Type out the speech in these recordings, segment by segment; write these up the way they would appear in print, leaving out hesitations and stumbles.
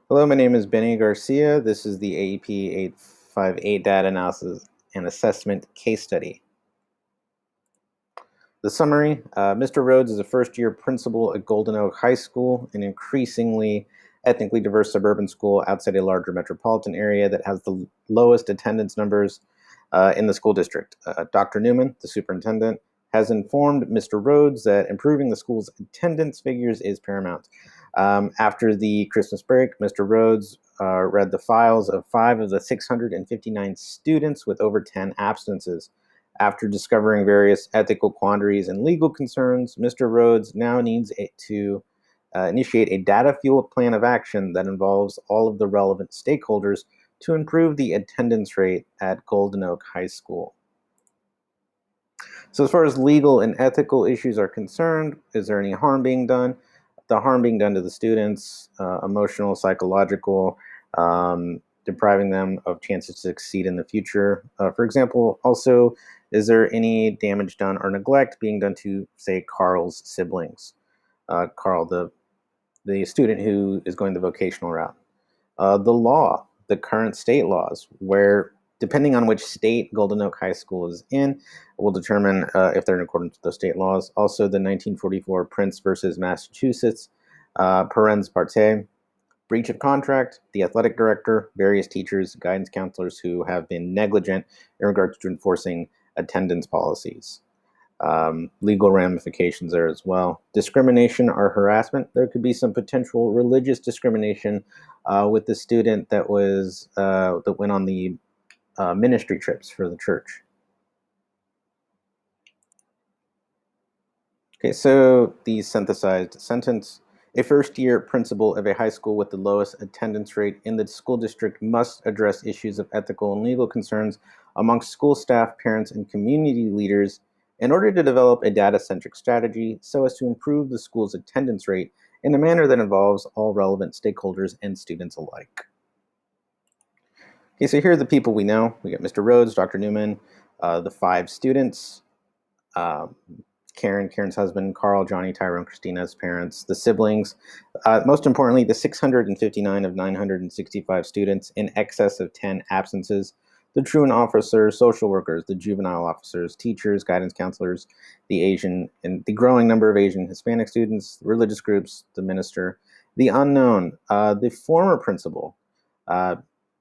Hello, my name is Benny Garcia. This is the AEP 858 Data Analysis and Assessment Case Study. The summary, Mr. Rhodes is a first-year principal at Golden Oak High School, an increasingly ethnically diverse suburban school outside a larger metropolitan area that has the lowest attendance numbers in the school district. Dr. Newman, the superintendent, has informed Mr. Rhodes that improving the school's attendance figures is paramount. After the Christmas break, Mr. Rhodes read the files of 5 of the 659 students with over 10 absences. After discovering various ethical quandaries and legal concerns, Mr. Rhodes now needs to initiate a data-fueled plan of action that involves all of the relevant stakeholders to improve the attendance rate at Golden Oak High School. So as far as legal and ethical issues are concerned, is there any harm being done? The harm being done to the students, emotional, psychological, depriving them of chances to succeed in the future. For example, also, is there any damage done or neglect being done to, say, Carl's siblings? Carl, the student who is going the vocational route. The law, the current state laws, where depending on which state Golden Oak High School is in, will determine if they're in accordance with those state laws. Also, the 1944 Prince versus Massachusetts, parens parte, breach of contract, the athletic director, various teachers, guidance counselors who have been negligent in regards to enforcing attendance policies. Legal ramifications there as well. Discrimination or harassment. There could be some potential religious discrimination with the student that was that went on the ministry trips for the church. Okay, so the synthesized sentence. A first-year principal of a high school with the lowest attendance rate in the school district must address issues of ethical and legal concerns amongst school staff, parents, and community leaders in order to develop a data-centric strategy so as to improve the school's attendance rate in a manner that involves all relevant stakeholders and students alike. Okay, so here are the people we know. We got Mr. Rhodes, Dr. Newman, the 5 students, um, Karen's husband, Carl, Johnny, Tyrone, Christina's parents, the siblings. Most importantly, the 659 of 965 students, in excess of 10 absences, the truant officers, social workers, the juvenile officers, teachers, guidance counselors, the Asian and the growing number of Asian Hispanic students, religious groups, the minister, the unknown, the former principal.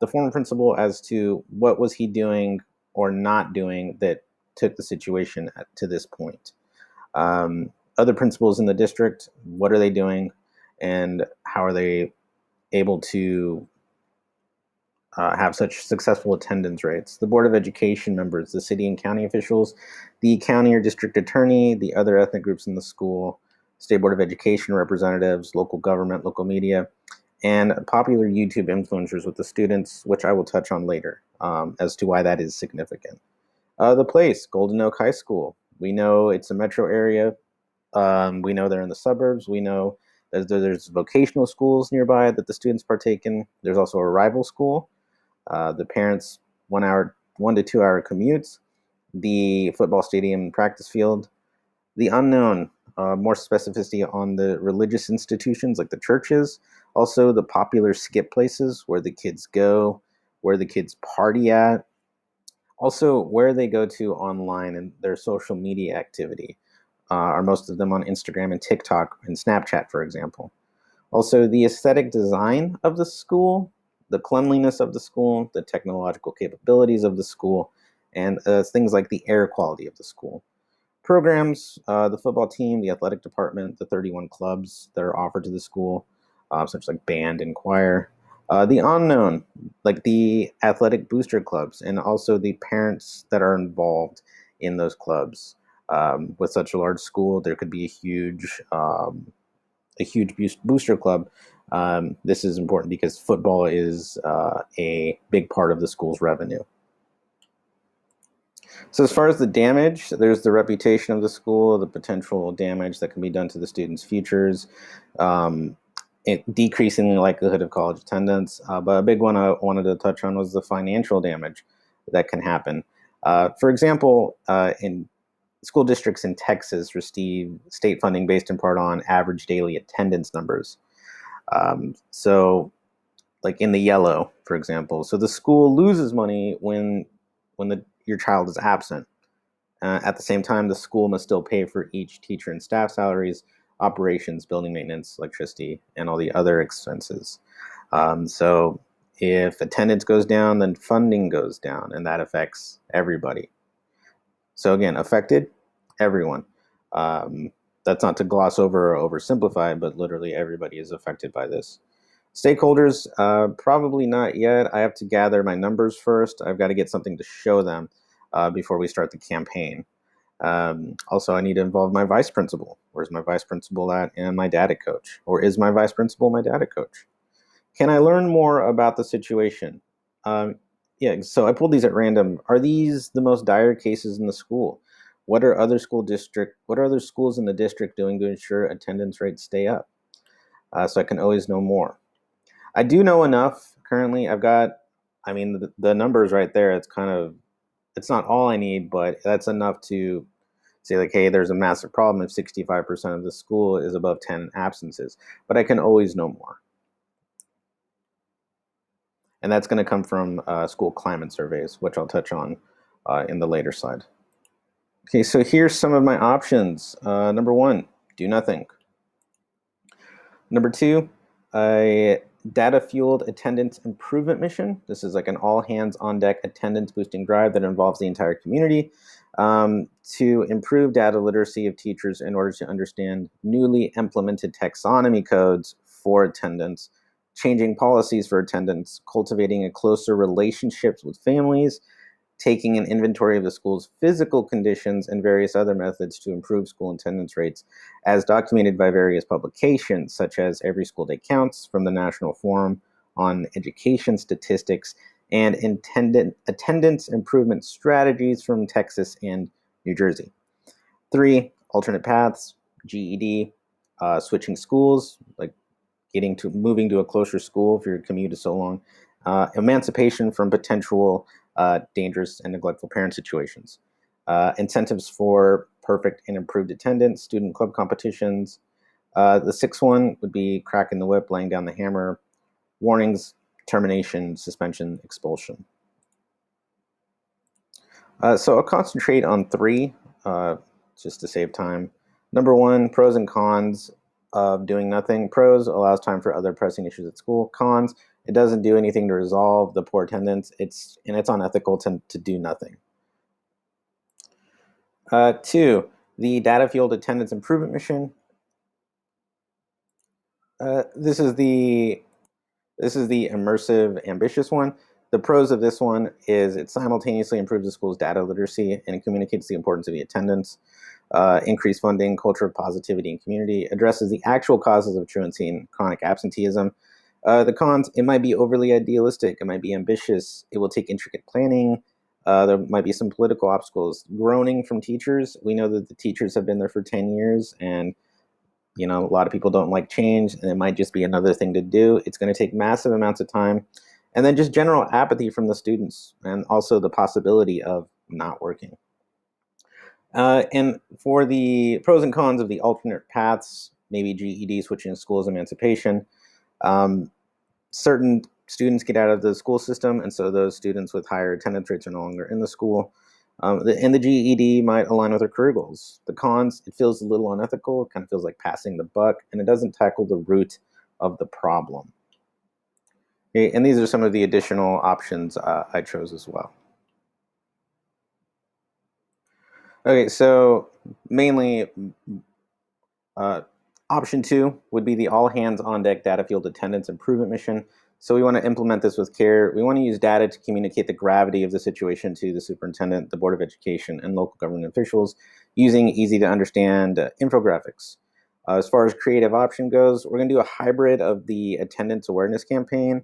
The former principal as to what was he doing or not doing that took the situation to this point. Other principals in the district, what are they doing, and how are they able to have such successful attendance rates? The Board of Education members, the city and county officials, the county or district attorney, the other ethnic groups in the school, State Board of Education representatives, local government, local media, and popular YouTube influencers with the students, which I will touch on later as to why that is significant. The place, Golden Oak High School. We know it's a metro area. We know they're in the suburbs. We know there's vocational schools nearby that the students partake in. There's also a rival school. The parents 1 to 2 hour commutes. The football stadium and practice field. The unknown, more specificity on the religious institutions like the churches. Also, the popular skip places where the kids go, where the kids party at. Also, where they go to online and their social media activity. Are most of them on Instagram and TikTok and Snapchat, for example. Also, the aesthetic design of the school, the cleanliness of the school, the technological capabilities of the school, and things like the air quality of the school. Programs, the football team, the athletic department, the 31 clubs that are offered to the school, such as like band and choir. The unknown, like the athletic booster clubs, and also the parents that are involved in those clubs. With such a large school, there could be a huge booster club. This is important because football is a big part of the school's revenue. So as far as the damage, there's the reputation of the school, the potential damage that can be done to the students' futures, decreasing the likelihood of college attendance. But a big one I wanted to touch on was the financial damage that can happen. For example, in school districts in Texas receive state funding based in part on average daily attendance numbers. So like in the yellow, for example. So the school loses money when your child is absent. At the same time, the school must still pay for each teacher and staff salaries, operations, building maintenance, electricity, and all the other expenses. So if attendance goes down, then funding goes down, and that affects everybody. So again, affected everyone. Um, that's not to gloss over or oversimplify, but literally everybody is affected by this. Stakeholders, probably not yet. I have to gather my numbers first. I've got to get something to show them before we start the campaign. Also, I need to involve my vice principal. Where's my vice principal at? And my data coach. Or is my vice principal my data coach? Can I learn more about the situation? Yeah, so I pulled these at random. Are these the most dire cases in the school? What are other schools in the district doing to ensure attendance rates stay up? So I can always know more. I do know enough currently. I mean, the numbers right there. It's not all I need, but that's enough to say like, hey, there's a massive problem if 65% of the school is above 10 absences. But I can always know more. And that's going to come from school climate surveys, which I'll touch on in the later slide. Okay, so here's some of my options. Number one, do nothing. Number two, a data-fueled attendance improvement mission. This is like an all-hands-on-deck attendance boosting drive that involves the entire community to improve data literacy of teachers in order to understand newly implemented taxonomy codes for attendance, changing policies for attendance, cultivating a closer relationships with families, taking an inventory of the school's physical conditions, and various other methods to improve school attendance rates, as documented by various publications, such as Every School Day Counts from the National Forum on Education Statistics, and attendance improvement strategies from Texas and New Jersey. 3, alternate paths, GED, switching schools, like moving to a closer school if your commute is so long, emancipation from potential dangerous and neglectful parent situations, incentives for perfect and improved attendance, student club competitions. The sixth one would be cracking the whip, laying down the hammer, warnings, termination, suspension, expulsion. So I'll concentrate on 3 just to save time. Number 1, pros and cons of doing nothing. Pros, allows time for other pressing issues at school. Cons, it doesn't do anything to resolve the poor attendance. It's unethical to do nothing. 2, the data-fueled attendance improvement mission. This is the immersive, ambitious one. The pros of this one is it simultaneously improves the school's data literacy and communicates the importance of the attendance, increased funding, culture of positivity and community, addresses the actual causes of truancy and chronic absenteeism. The cons, it might be overly idealistic, it might be ambitious, it will take intricate planning, there might be some political obstacles. Groaning from teachers, we know that the teachers have been there for 10 years and a lot of people don't like change, and it might just be another thing to do. It's going to take massive amounts of time. And then just general apathy from the students, and also the possibility of not working. And for the pros and cons of the alternate paths, maybe GED, switching to schools, emancipation, certain students get out of the school system, and so those students with higher attendance rates are no longer in the school. And the GED might align with our career goals. The cons, it feels a little unethical. It kind of feels like passing the buck, and it doesn't tackle the root of the problem. Okay, and these are some of the additional options I chose as well. Okay, so mainly option 2 would be the all hands on deck data field attendance improvement mission. So we want to implement this with care. We want to use data to communicate the gravity of the situation to the superintendent, the Board of Education, and local government officials using easy to understand infographics. As far as creative option goes, we're going to do a hybrid of the attendance awareness campaign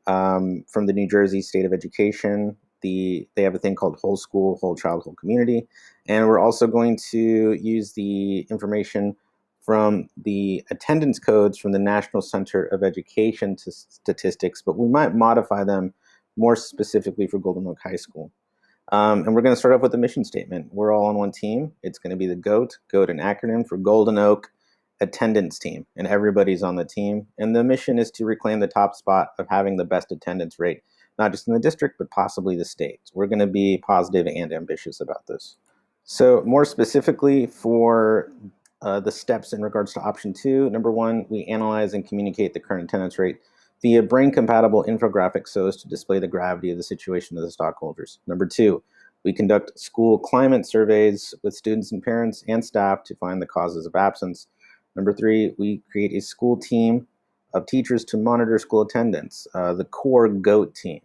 from the New Jersey State of Education. They have a thing called Whole School, Whole Child, Whole Community. And we're also going to use the information from the attendance codes from the National Center of Education Statistics, but we might modify them more specifically for Golden Oak High School. And we're going to start off with the mission statement. We're all on one team. It's going to be the GOAT, an acronym for Golden Oak attendance team, and everybody's on the team. And the mission is to reclaim the top spot of having the best attendance rate, not just in the district, but possibly the state. We're going to be positive and ambitious about this. So more specifically for the steps in regards to option 2, number 1, we analyze and communicate the current attendance rate via brain-compatible infographics so as to display the gravity of the situation to the stockholders. Number 2, we conduct school climate surveys with students and parents and staff to find the causes of absence. Number 3, we create a school team of teachers to monitor school attendance, the core GOAT team.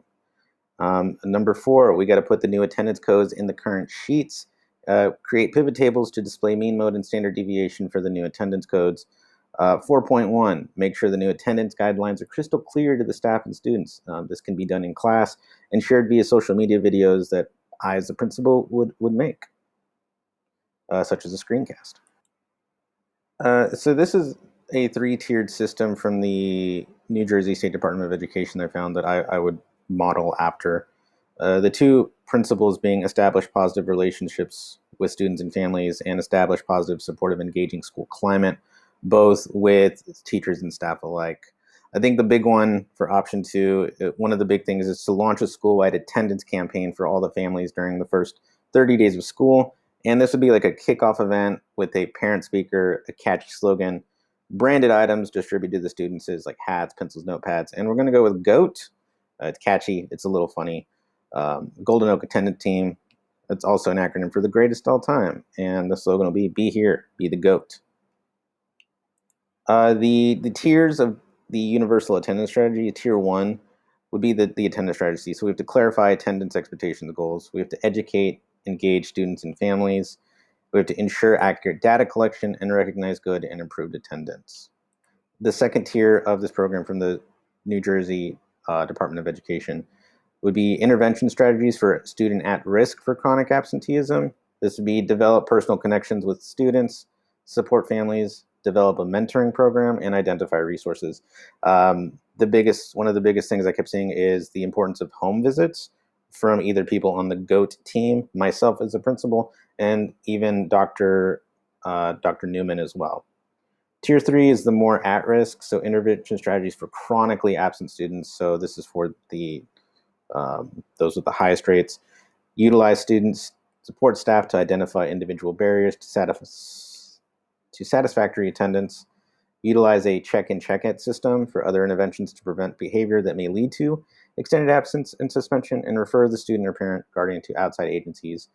Number 4, we got to put the new attendance codes in the current sheets, create pivot tables to display mean, mode, and standard deviation for the new attendance codes. 4.1, make sure the new attendance guidelines are crystal clear to the staff and students. This can be done in class and shared via social media videos that I, as a principal, would make, such as a screencast. So this is a 3-tiered system from the New Jersey State Department of Education that I found that I would model after. The 2 principles being establish positive relationships with students and families and establish positive, supportive, engaging school climate, both with teachers and staff alike. I think the big one for option 2, one of the big things is to launch a school-wide attendance campaign for all the families during the first 30 days of school. And this would be like a kickoff event with a parent speaker, a catchy slogan, branded items distributed to the students like hats, pencils, notepads. And we're going to go with GOAT. It's catchy. It's a little funny. Golden Oak Attendant Team. It's also an acronym for the greatest all time. And the slogan will be here, be the GOAT. The tiers of the universal attendance strategy, tier 1 would be the attendance strategy. So we have to clarify attendance expectations, goals. We have to educate, engage students and families. We have to ensure accurate data collection and recognize good and improved attendance. The second tier of this program from the New Jersey Department of Education would be intervention strategies for student at risk for chronic absenteeism. This would be develop personal connections with students, support families, develop a mentoring program, and identify resources. One of the biggest things I kept seeing is the importance of home visits from either people on the GOAT team, myself as a principal, and even Dr. Newman as well. Tier 3 is the more at-risk, so intervention strategies for chronically absent students. So this is for the those with the highest rates. Utilize students, support staff to identify individual barriers to satisfactory attendance. Utilize a check-in, check-out system for other interventions to prevent behavior that may lead to extended absence and suspension, and refer the student or parent guardian to outside agencies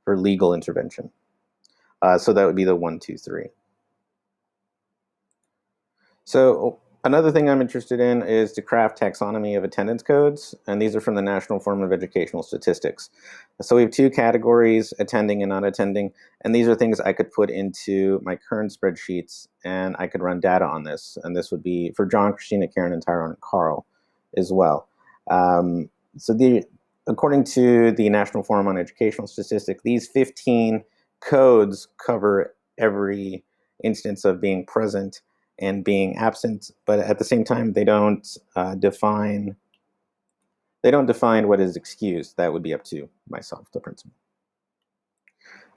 for legal intervention. So that would be the 1, 2, 3. So another thing I'm interested in is to craft taxonomy of attendance codes, and these are from the National Forum of Educational Statistics. So we have 2 categories, attending and not attending, and these are things I could put into my current spreadsheets, and I could run data on this, and this would be for John, Christina, Karen, and Tyrone, and Carl as well. According to the National Forum on Educational Statistics, these 15 codes cover every instance of being present and being absent, but at the same time, they don't define what is excused. That would be up to myself, the principal.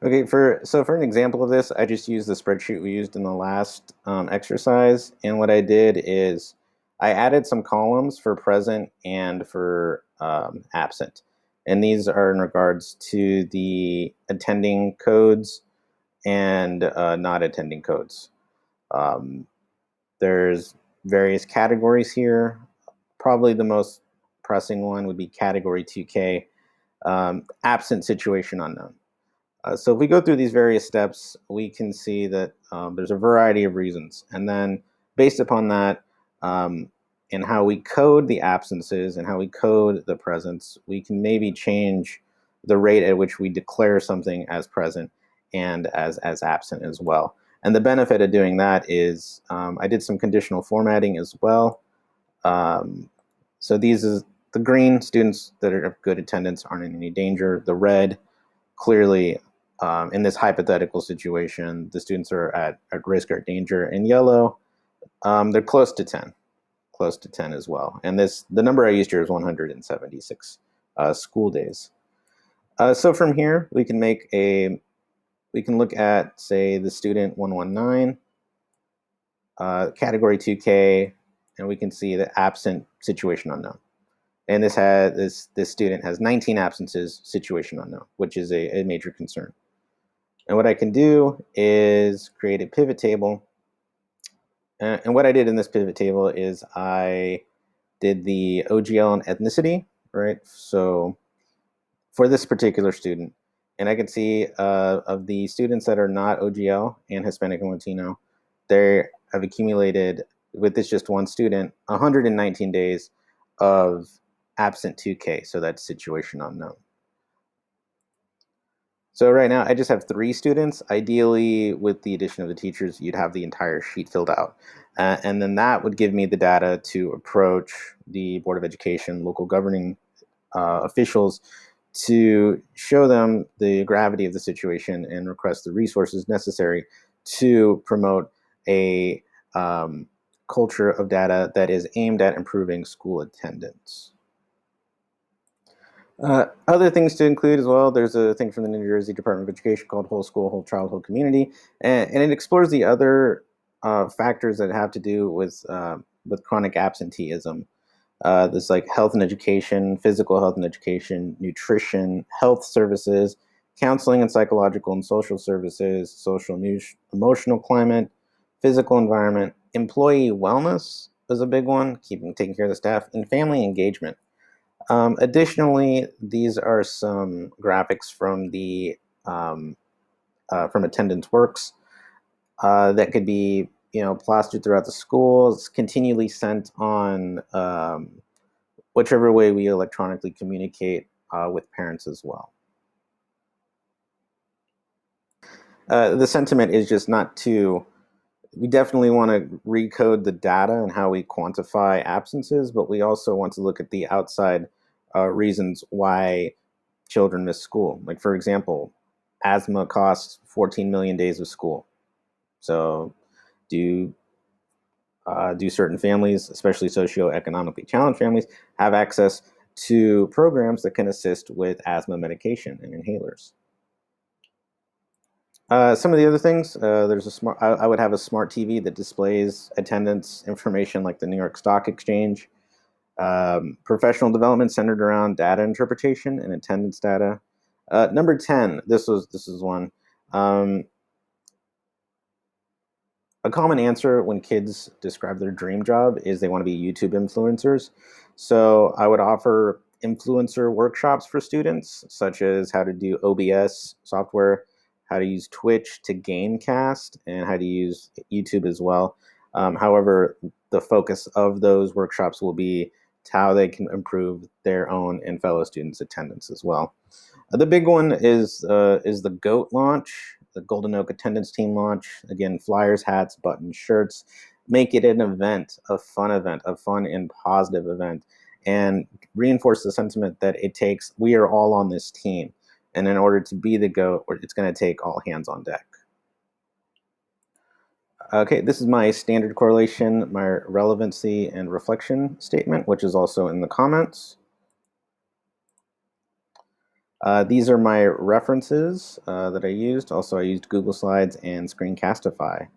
Okay, for an example of this, I just used the spreadsheet we used in the last exercise, and what I did is I added some columns for present and for absent, and these are in regards to the attending codes and not attending codes. There's various categories here. Probably the most pressing one would be category 2K, absent situation unknown. So if we go through these various steps, we can see that there's a variety of reasons. And then based upon that, and how we code the absences and how we code the presence, we can maybe change the rate at which we declare something as present and as absent as well. And the benefit of doing that is I did some conditional formatting as well. So these is the green, students that are of good attendance aren't in any danger. The red, clearly in this hypothetical situation, the students are at risk or danger. And yellow, they're close to 10 as well. And the number I used here is 176 school days. So from here, we can look at, say, the student 119. category 2K, and we can see the absent situation unknown. And this student has 19 absences, situation unknown, which is a major concern. And what I can do is create a pivot table. And what I did in this pivot table is I did the OGL and ethnicity, right? So for this particular student, and I can see of the students that are not OGL and Hispanic and Latino, they have accumulated, with this just one student, 119 days of absent 2K, so that's situation unknown. So right now I just have 3 students. Ideally, with the addition of the teachers, you'd have the entire sheet filled out. And then that would give me the data to approach the Board of Education, local governing officials, to show them the gravity of the situation and request the resources necessary to promote a culture of data that is aimed at improving school attendance. Other things to include as well, there's a thing from the New Jersey Department of Education called Whole School, Whole Child, Whole Community, and it explores the other factors that have to do with chronic absenteeism. There's like health and education, physical health and education, nutrition, health services, counseling and psychological and social services, social emotional climate, physical environment, employee wellness is a big one, taking care of the staff, and family engagement. Additionally, these are some graphics from the from Attendance Works that could be plastered throughout the schools, continually sent on whichever way we electronically communicate with parents as well. The sentiment is just not to. We definitely want to recode the data and how we quantify absences, but we also want to look at the outside reasons why children miss school. Like, for example, asthma costs 14 million days of school. So do certain families, especially socioeconomically challenged families, have access to programs that can assist with asthma medication and inhalers? Some of the other things, there's a smart. I would have a smart TV that displays attendance information, like the New York Stock Exchange. Professional development centered around data interpretation and attendance data. Number 10. This is one. A common answer when kids describe their dream job is they want to be YouTube influencers. So I would offer influencer workshops for students, such as how to do OBS software, how to use Twitch to gamecast, and how to use YouTube as well. However, the focus of those workshops will be how they can improve their own and fellow students' attendance as well. The big one is the GOAT launch, the Golden Oak Attendance Team launch. Again, flyers, hats, buttons, shirts. Make it an event, a fun and positive event, and reinforce the sentiment that we are all on this team. And in order to be the GOAT, it's going to take all hands on deck. Okay, this is my standard correlation, my relevancy and reflection statement, which is also in the comments. These are my references that I used. Also, I used Google Slides and Screencastify.